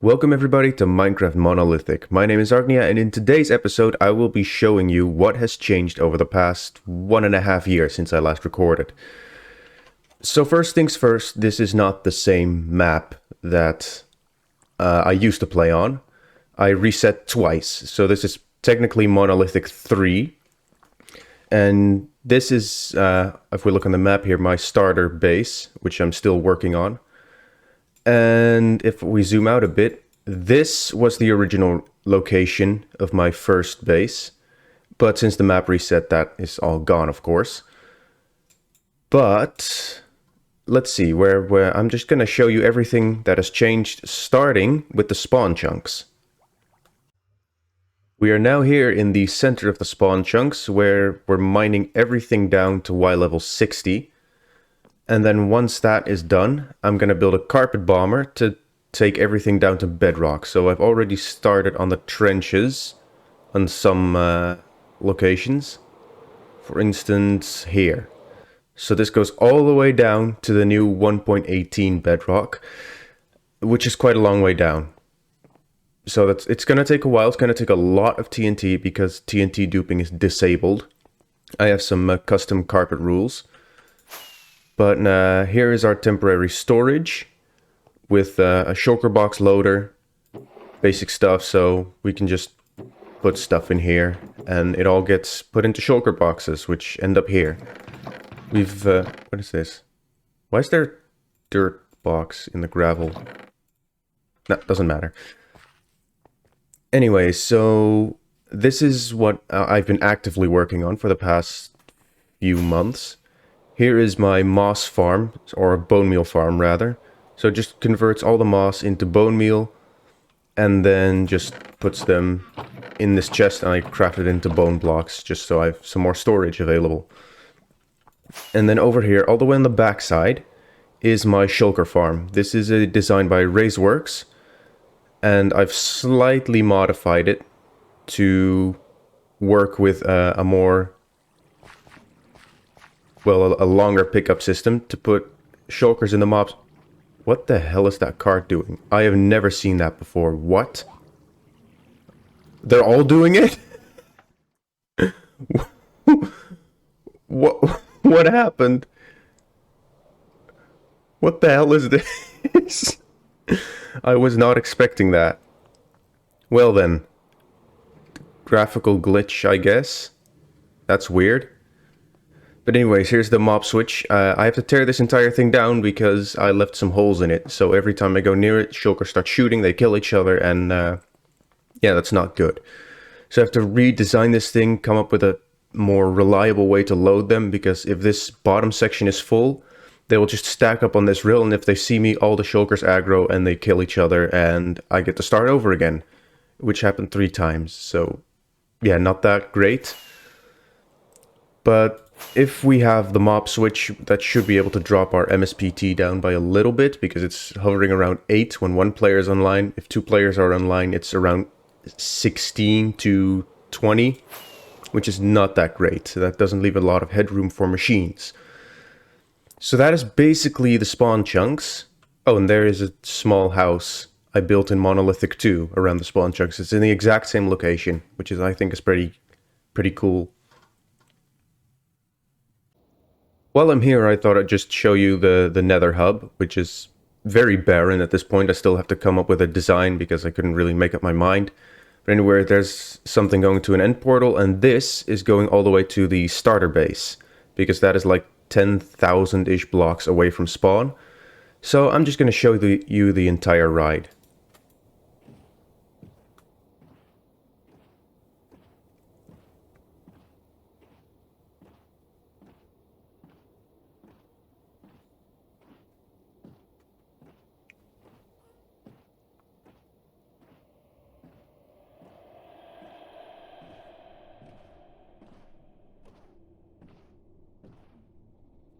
Welcome everybody to Minecraft Monolithic. My name is Agnia, and in today's episode I will be showing you what has changed over the past 1.5 years since I last recorded. So first things first, this is not the same map that I used to play on. I reset twice, so this is technically Monolithic III. And this is, if we look on the map here, my starter base, which I'm still working on. And if we zoom out a bit, this was the original location of my first base. But since the map reset, that is all gone, of course. But let's see, where I'm just going to show you everything that has changed, starting with the spawn chunks. We are now here in the center of the spawn chunks, where we're mining everything down to Y level 60. And then once that is done, I'm going to build a carpet bomber to take everything down to bedrock. So I've already started on the trenches on some locations. For instance, here. So this goes all the way down to the new 1.18 bedrock, which is quite a long way down. So it's going to take a while. It's going to take a lot of TNT because TNT duping is disabled. I have some custom carpet rules. But here is our temporary storage with a shulker box loader, basic stuff, so we can just put stuff in here and it all gets put into shulker boxes, which end up here. We've, what is this? Why is there a dirt box in the gravel? No, doesn't matter. Anyway, so this is what I've been actively working on for the past few months. Here is my moss farm, or bone meal farm rather. So it just converts all the moss into bone meal and then just puts them in this chest, and I craft it into bone blocks just so I have some more storage available. And then over here, all the way on the back side, is my shulker farm. This is a design by Raiseworks, and I've slightly modified it to work with a more, well, a longer pickup system to put shulkers in the mobs. What the hell is that cart doing? I have never seen that before. What? They're all doing it? What happened? What the hell is this? I was not expecting that. Well then. Graphical glitch, I guess. That's weird. But anyways, here's the mob switch. I have to tear this entire thing down because I left some holes in it. So every time I go near it, shulkers start shooting, they kill each other, and yeah, that's not good. So I have to redesign this thing, come up with a more reliable way to load them, because if this bottom section is full, they will just stack up on this rail, and if they see me, all the shulkers aggro and they kill each other, and I get to start over again, which happened 3 times. So yeah, not that great. But if we have the mob switch, that should be able to drop our MSPT down by a little bit, because it's hovering around 8 when 1 player is online. If 2 players are online, it's around 16 to 20, which is not that great. So that doesn't leave a lot of headroom for machines. So that is basically the spawn chunks. Oh, and there is a small house I built in Monolithic II around the spawn chunks. It's in the exact same location, which is, I think, is pretty cool. While I'm here, I thought I'd just show you the Nether hub, which is very barren at this point. I still have to come up with a design because I couldn't really make up my mind. But anyway, there's something going to an end portal, and this is going all the way to the starter base, because that is like 10,000-ish blocks away from spawn. So I'm just going to show you the entire ride.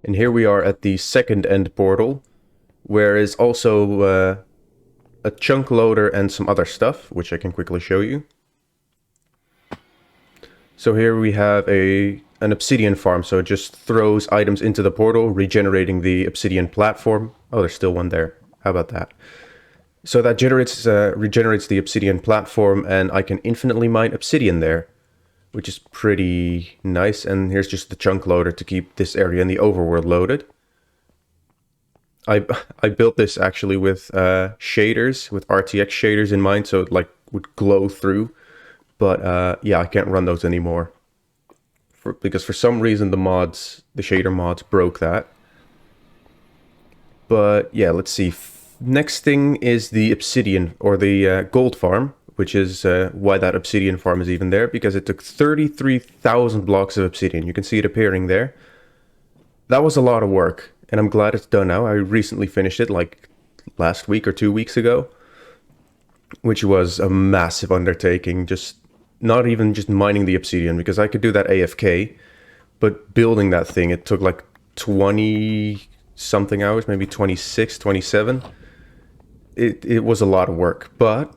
And here we are at the second end portal, where is also a chunk loader and some other stuff, which I can quickly show you. So here we have an obsidian farm, so it just throws items into the portal, regenerating the obsidian platform. Oh, there's still one there. How about that? So that generates regenerates the obsidian platform, and I can infinitely mine obsidian there, which is pretty nice. And here's just the chunk loader to keep this area in the overworld loaded. I I built this actually with shaders, with RTX shaders in mind, so it like would glow through. But yeah, I can't run those anymore because for some reason the shader mods broke that. But yeah, let's see. Next thing is the obsidian or the gold farm, which is why that obsidian farm is even there, because it took 33,000 blocks of obsidian. You can see it appearing there. That was a lot of work, and I'm glad it's done now. I recently finished it like last week or 2 weeks ago, which was a massive undertaking. Just not even just mining the obsidian, because I could do that AFK, but building that thing, it took like 20 something hours, maybe 26, 27. It was a lot of work, but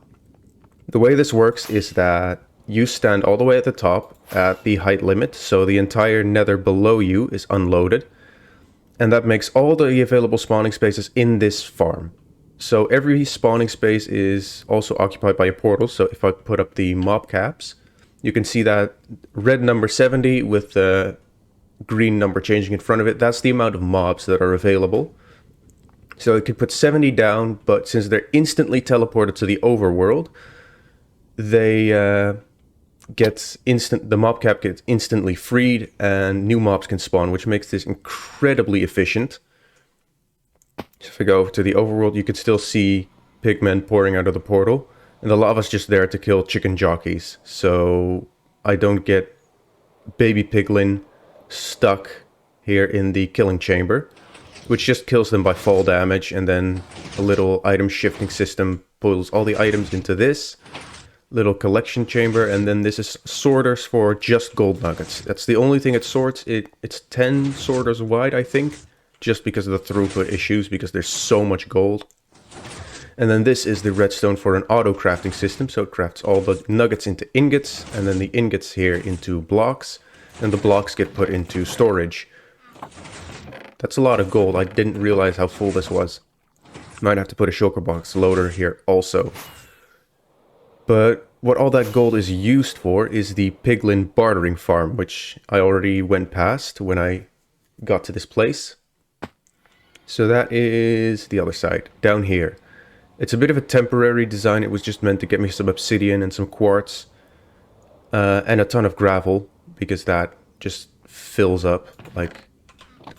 the way this works is that you stand all the way at the top at the height limit, so the entire nether below you is unloaded, and that makes all the available spawning spaces in this farm. So every spawning space is also occupied by a portal, so if I put up the mob caps, you can see that red number 70 with the green number changing in front of it. That's the amount of mobs that are available. So it could put 70 down, but since they're instantly teleported to the overworld, they the mob cap gets instantly freed and new mobs can spawn, which makes this incredibly efficient. If I go to the overworld, you can still see pigmen pouring out of the portal, and the lava's just there to kill chicken jockeys, so I don't get baby piglin stuck here in the killing chamber, which just kills them by fall damage, and then a little item shifting system pulls all the items into this little collection chamber, and then this is sorters for just gold nuggets. That's the only thing it sorts. It's 10 sorters wide, I think, just because of the throughput issues, because there's so much gold. And then this is the redstone for an auto crafting system, so it crafts all the nuggets into ingots, and then the ingots here into blocks, and the blocks get put into storage. That's a lot of gold. I didn't realize how full this was. Might have to put a shulker box loader here also. But what all that gold is used for is the piglin bartering farm, which I already went past when I got to this place. So that is the other side, down here. It's a bit of a temporary design. It was just meant to get me some obsidian and some quartz and a ton of gravel, because that just fills up, like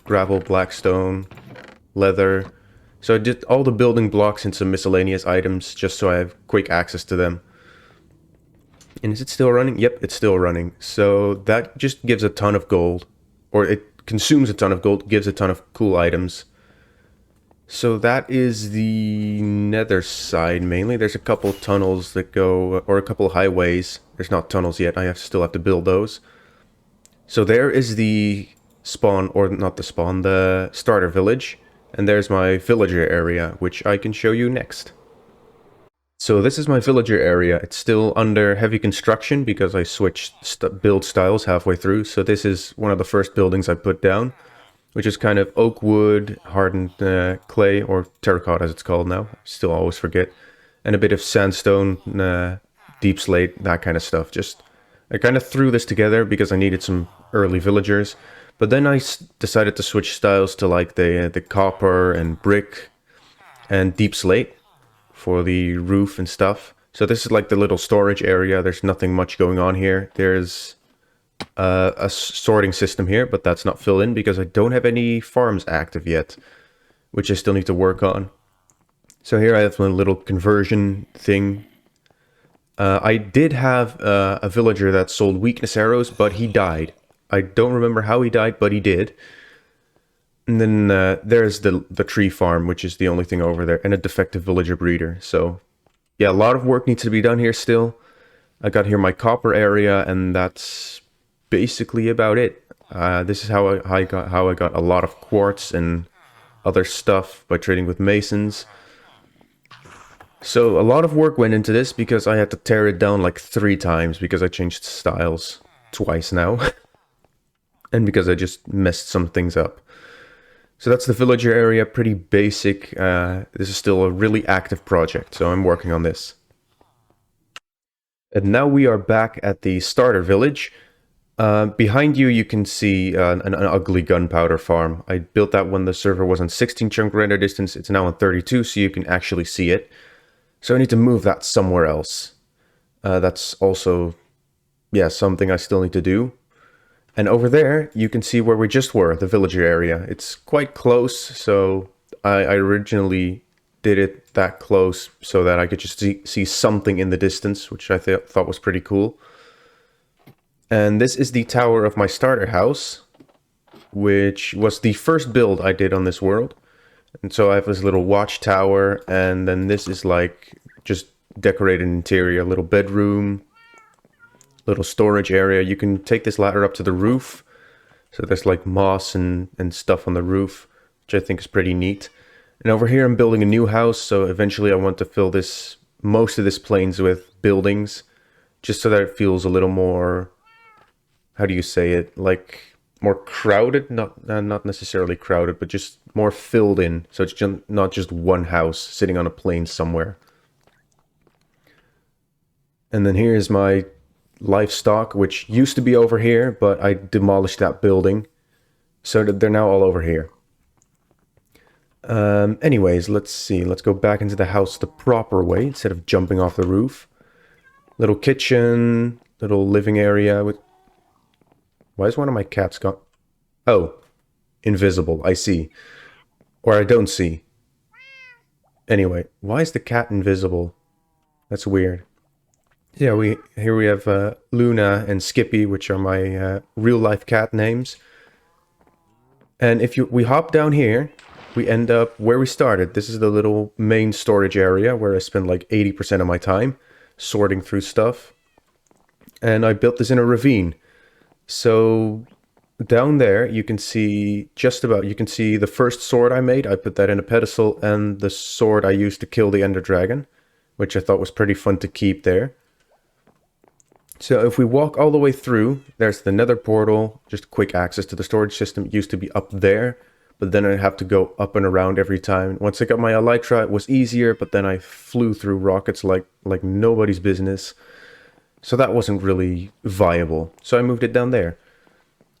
gravel, blackstone, leather. So I did all the building blocks and some miscellaneous items just so I have quick access to them. And is it still running? Yep, it's still running. So that just gives a ton of gold, or it consumes a ton of gold, gives a ton of cool items. So that is the nether side mainly. There's a couple tunnels that go, or a couple highways. There's not tunnels yet. Still have to build those. So there is the spawn, or not the spawn, the starter village. And there's my villager area, which I can show you next. So this is my villager area. It's still under heavy construction because I switched build styles halfway through. So this is one of the first buildings I put down, which is kind of oak wood, hardened clay, or terracotta as it's called now. Still always forget. And a bit of sandstone, deep slate, that kind of stuff. I kind of threw this together because I needed some early villagers. But then I decided to switch styles to like the copper and brick and deep slate for the roof and stuff. So this is like the little storage area. There's nothing much going on here. There's a sorting system here, but that's not filled in because I don't have any farms active yet, which I still need to work on. So here I have my little conversion thing. I did have a villager that sold weakness arrows, but he died. I don't remember how he died, but he did. And then there's the tree farm, which is the only thing over there, and a defective villager breeder. So yeah, a lot of work needs to be done here still. I got here my copper area, and that's basically about it. This is how I got a lot of quartz and other stuff by trading with masons. So a lot of work went into this because I had to tear it down like 3 times because I changed styles twice now. And because I just messed some things up. So that's the villager area, pretty basic. This is still a really active project, so I'm working on this. And now we are back at the starter village. Behind you, you can see an ugly gunpowder farm. I built that when the server was on 16 chunk render distance. It's now on 32, so you can actually see it. So I need to move that somewhere else. That's also, yeah, something I still need to do. And over there, you can see where we just were, the villager area. It's quite close, so I originally did it that close so that I could just see something in the distance, which I thought was pretty cool. And this is the tower of my starter house, which was the first build I did on this world. And so I have this little watchtower, and then this is like just decorated interior, little bedroom, little storage area. You can take this ladder up to the roof. So there's like moss and stuff on the roof, which I think is pretty neat. And over here I'm building a new house, so eventually I want to fill most of this plains with buildings, just so that it feels a little more, how do you say it, like more crowded, not necessarily crowded, but just more filled in, so it's not just one house sitting on a plain somewhere. And then here's my livestock, which used to be over here, but I demolished that building, so that they're now all over here. Anyways, let's see. Let's go back into the house the proper way instead of jumping off the roof. Little kitchen, little living area with... Why is one of my cats gone? Oh, invisible. I see. Or I don't see. Anyway, why is the cat invisible? That's weird. Yeah, here we have Luna and Skippy, which are my real life cat names. And if we hop down here, we end up where we started. This is the little main storage area where I spend like 80% of my time sorting through stuff. And I built this in a ravine. So down there you can see you can see the first sword I made. I put that in a pedestal, and the sword I used to kill the Ender Dragon, which I thought was pretty fun to keep there. So if we walk all the way through, there's the nether portal, just quick access to the storage system. It used to be up there, but then I have to go up and around every time. Once I got my elytra, it was easier, but then I flew through rockets like nobody's business. So that wasn't really viable. So I moved it down there.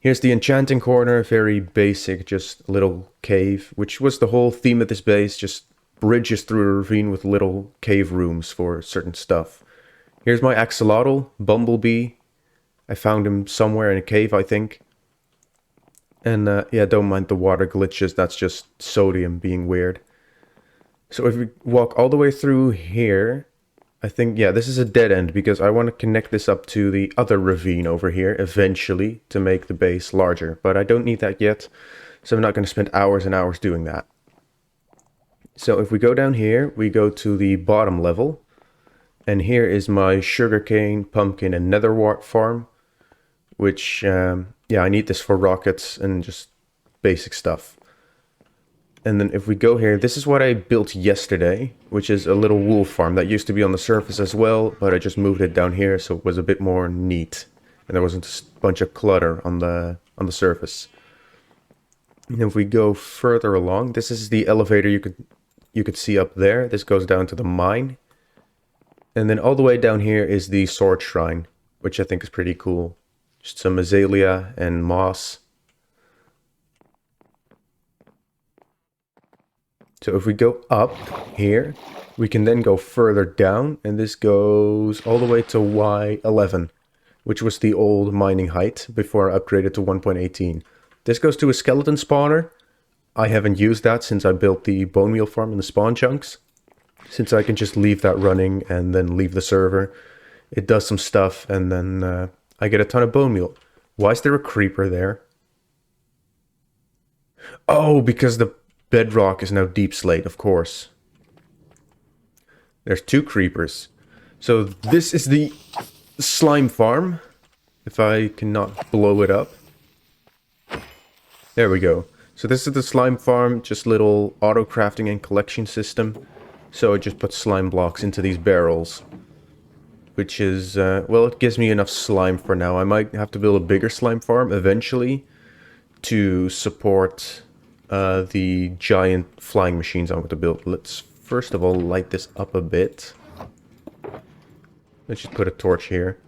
Here's the enchanting corner, very basic, just a little cave, which was the whole theme of this base, just bridges through a ravine with little cave rooms for certain stuff. Here's my axolotl, Bumblebee. I found him somewhere in a cave, I think. And yeah, don't mind the water glitches, that's just sodium being weird. So if we walk all the way through here, I think, yeah, this is a dead end because I want to connect this up to the other ravine over here eventually to make the base larger. But I don't need that yet, so I'm not going to spend hours and hours doing that. So if we go down here, we go to the bottom level. And here is my sugarcane, pumpkin, and netherwart farm, which, yeah, I need this for rockets and just basic stuff. And then if we go here, this is what I built yesterday, which is a little wool farm that used to be on the surface as well, but I just moved it down here so it was a bit more neat. And there wasn't a bunch of clutter on the surface. And if we go further along, this is the elevator you could see up there. This goes down to the mine. And then all the way down here is the sword shrine, which I think is pretty cool. Just some azalea and moss. So if we go up here, we can then go further down, and this goes all the way to Y11, which was the old mining height before I upgraded to 1.18. This goes to a skeleton spawner. I haven't used that since I built the bone meal farm and the spawn chunks. Since I can just leave that running and then leave the server. It does some stuff and then I get a ton of bone meal. Why is there a creeper there? Oh, because the bedrock is now deep slate, of course. There's two creepers. So this is the slime farm. If I cannot blow it up. There we go. So this is the slime farm, just little auto crafting and collection system. So I just put slime blocks into these barrels, which is, well, it gives me enough slime for now. I might have to build a bigger slime farm eventually to support the giant flying machines I want to build. Let's first of all light this up a bit. Let's just put a torch here.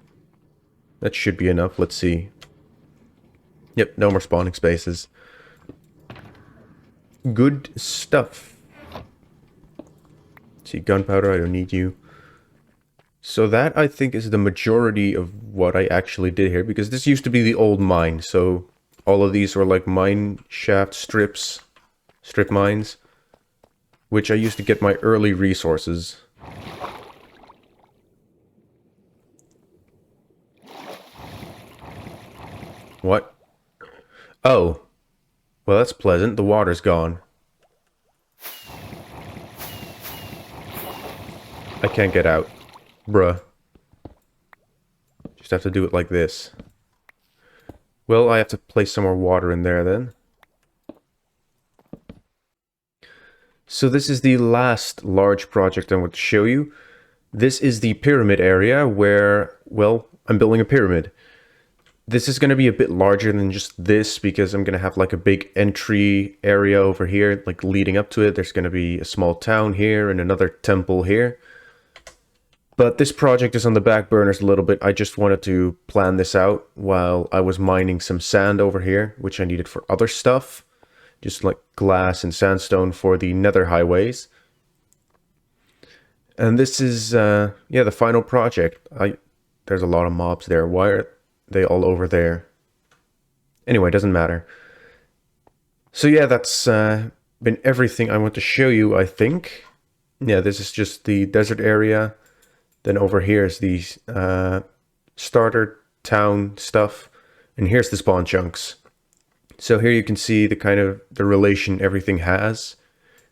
That should be enough. Let's see. Yep, no more spawning spaces. Good stuff. Let's see, gunpowder, I don't need you. So that, I think, is the majority of what I actually did here, because this used to be the old mine, so all of these were like mine shaft strips, strip mines, which I used to get my early resources. What? Oh. Well, that's pleasant. The water's gone. I can't get out. Bruh. Just have to do it like this. Well, I have to place some more water in there then. So this is the last large project I want to show you. This is the pyramid area where, well, I'm building a pyramid. This is going to be a bit larger than just this because I'm going to have like a big entry area over here, like leading up to it. There's going to be a small town here and another temple here. But this project is on the back burners a little bit. I just wanted to plan this out while I was mining some sand over here, which I needed for other stuff. Just like glass and sandstone for the nether highways. And this is, yeah, the final project. There's a lot of mobs there. Why are they all over there? Anyway, it doesn't matter. So yeah, that's been everything I want to show you, I think. Yeah, this is just the desert area. Then over here is the starter town stuff. And here's the spawn chunks. So here you can see the kind of the relation everything has,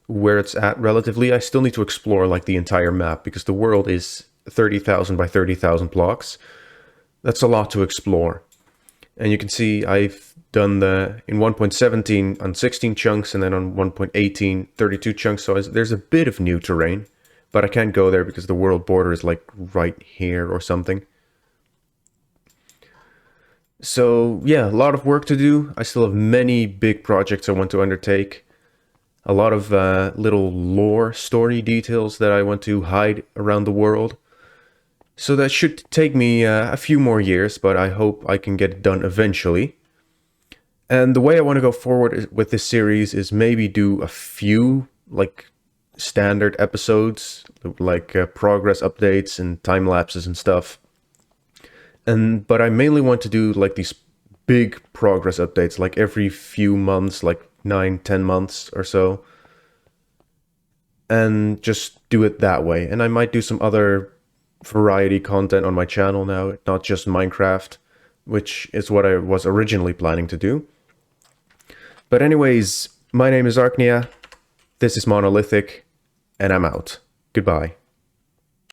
where it's at relatively. I still need to explore like the entire map because the world is 30,000 by 30,000 blocks. That's a lot to explore. And you can see I've done the in 1.17 on 16 chunks and then on 1.18 32 chunks. So there's a bit of new terrain, but I can't go there because the world border is like right here or something. So yeah, a lot of work to do. I still have many big projects I want to undertake. A lot of little lore story details that I want to hide around the world. So that should take me a few more years, but I hope I can get it done eventually. And the way I want to go forward with this series is maybe do a few like standard episodes, like progress updates and time lapses and stuff. But I mainly want to do like these big progress updates, like every few months, like 9-10 months or so. And just do it that way. And I might do some other variety content on my channel now, not just Minecraft, which is what I was originally planning to do. But anyways, my name is Arknia, this is Monolithic, and I'm out. Goodbye.